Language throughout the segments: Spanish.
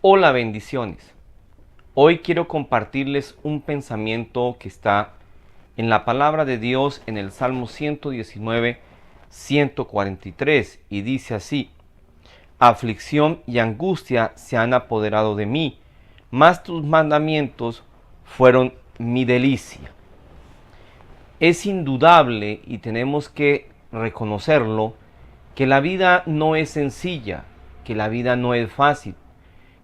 Hola, bendiciones. Hoy quiero compartirles un pensamiento que está en la palabra de Dios en el Salmo 119, 143 y dice así: Aflicción y angustia se han apoderado de mí, mas tus mandamientos fueron mi delicia. Es indudable y tenemos que reconocerlo que la vida no es sencilla, que la vida no es fácil,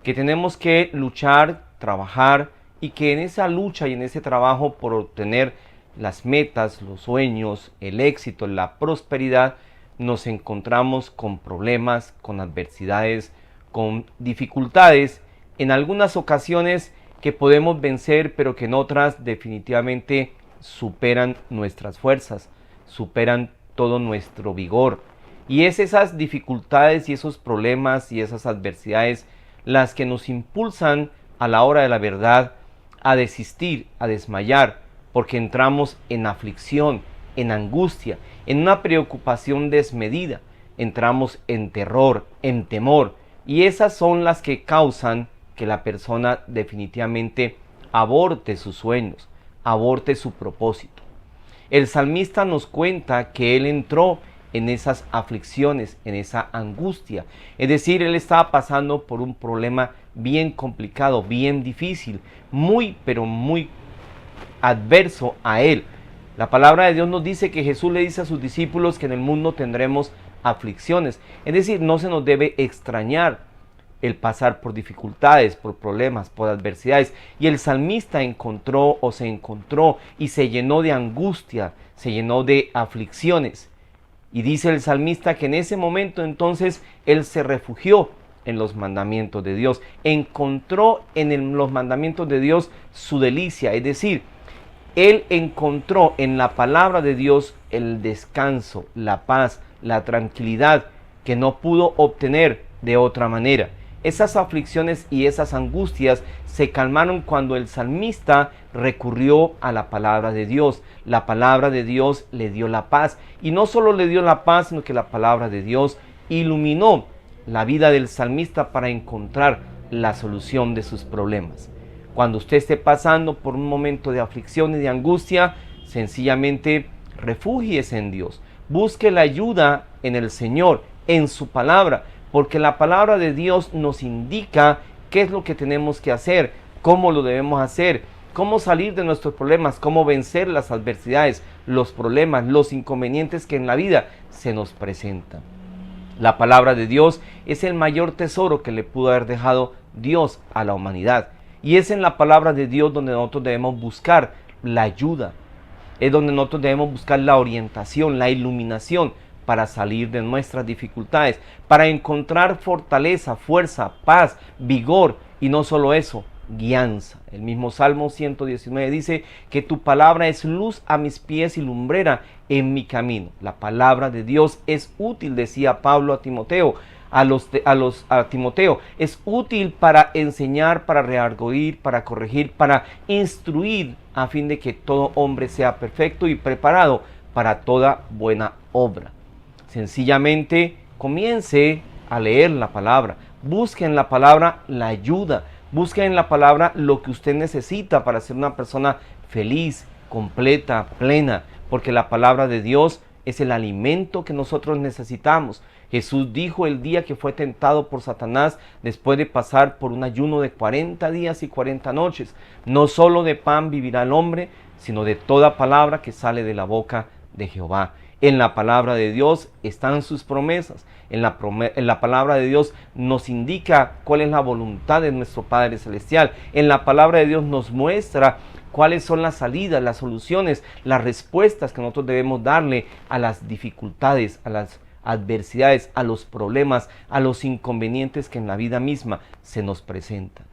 que tenemos que luchar, trabajar y que en esa lucha y en ese trabajo por obtener las metas, los sueños, el éxito, la prosperidad, nos encontramos con problemas, con adversidades, con dificultades, en algunas ocasiones que podemos vencer, pero que en otras definitivamente superan nuestras fuerzas, superan todo nuestro vigor. Y es esas dificultades y esos problemas y esas adversidades las que nos impulsan a la hora de la verdad a desistir, a desmayar, porque entramos en aflicción, en angustia, en una preocupación desmedida, entramos en terror, en temor, y esas son las que causan que la persona definitivamente aborte sus sueños, aborte su propósito. El salmista nos cuenta que él entró en esas aflicciones, en esa angustia. Es decir, él estaba pasando por un problema bien complicado, bien difícil, pero muy adverso a él. La palabra de Dios nos dice que Jesús le dice a sus discípulos que en el mundo tendremos aflicciones. Es decir, no se nos debe extrañar el pasar por dificultades, por problemas, por adversidades. Y el salmista se encontró y se llenó de angustia, se llenó de aflicciones. Y dice el salmista que en ese momento entonces él se refugió en los mandamientos de Dios. Encontró en los mandamientos de Dios su delicia. Es decir, él encontró en la palabra de Dios el descanso, la paz, la tranquilidad que no pudo obtener de otra manera. Esas aflicciones y esas angustias se calmaron cuando el salmista recurrió a la palabra de Dios. La palabra de Dios le dio la paz. Y no solo le dio la paz, sino que la palabra de Dios iluminó la vida del salmista para encontrar la solución de sus problemas. Cuando usted esté pasando por un momento de aflicción y de angustia, sencillamente refúgiese en Dios. Busque la ayuda en el Señor, en su palabra, porque la palabra de Dios nos indica qué es lo que tenemos que hacer, cómo lo debemos hacer, cómo salir de nuestros problemas, cómo vencer las adversidades, los problemas, los inconvenientes que en la vida se nos presentan. La palabra de Dios es el mayor tesoro que le pudo haber dejado Dios a la humanidad. Y es en la palabra de Dios donde nosotros debemos buscar la ayuda. Es donde nosotros debemos buscar la orientación, la iluminación para salir de nuestras dificultades, para encontrar fortaleza, fuerza, paz, vigor y no solo eso, guianza. El mismo Salmo 119 dice que tu palabra es luz a mis pies y lumbrera en mi camino. La palabra de Dios es útil, decía Pablo a Timoteo. A Timoteo es útil para enseñar, para redarguir, para corregir, para instruir, a fin de que todo hombre sea perfecto y preparado para toda buena obra. Sencillamente comience a leer la palabra, busque en la palabra la ayuda, busque en la palabra lo que usted necesita para ser una persona feliz, completa, plena, porque la palabra de Dios es el alimento que nosotros necesitamos. Jesús dijo el día que fue tentado por Satanás después de pasar por un ayuno de 40 días y 40 noches. No solo de pan vivirá el hombre, sino de toda palabra que sale de la boca de Jehová. En la palabra de Dios están sus promesas. En la palabra de Dios nos indica cuál es la voluntad de nuestro Padre Celestial. En la palabra de Dios nos muestra cuáles son las salidas, las soluciones, las respuestas que nosotros debemos darle a las dificultades, a las adversidades, a los problemas, a los inconvenientes que en la vida misma se nos presentan.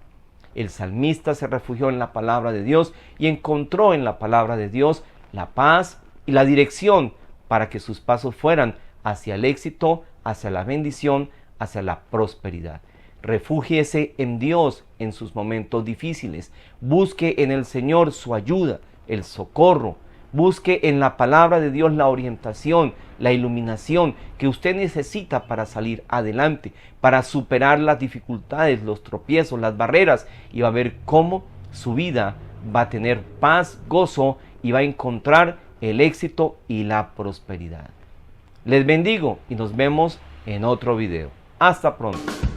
El salmista se refugió en la palabra de Dios y encontró en la palabra de Dios la paz y la dirección para que sus pasos fueran hacia el éxito, hacia la bendición, hacia la prosperidad. Refúgiese en Dios en sus momentos difíciles. Busque en el Señor su ayuda, el socorro, Busque en la palabra de Dios la orientación, la iluminación que usted necesita para salir adelante, para superar las dificultades, los tropiezos, las barreras, y va a ver cómo su vida va a tener paz, gozo y va a encontrar el éxito y la prosperidad. Les bendigo y nos vemos en otro video. Hasta pronto.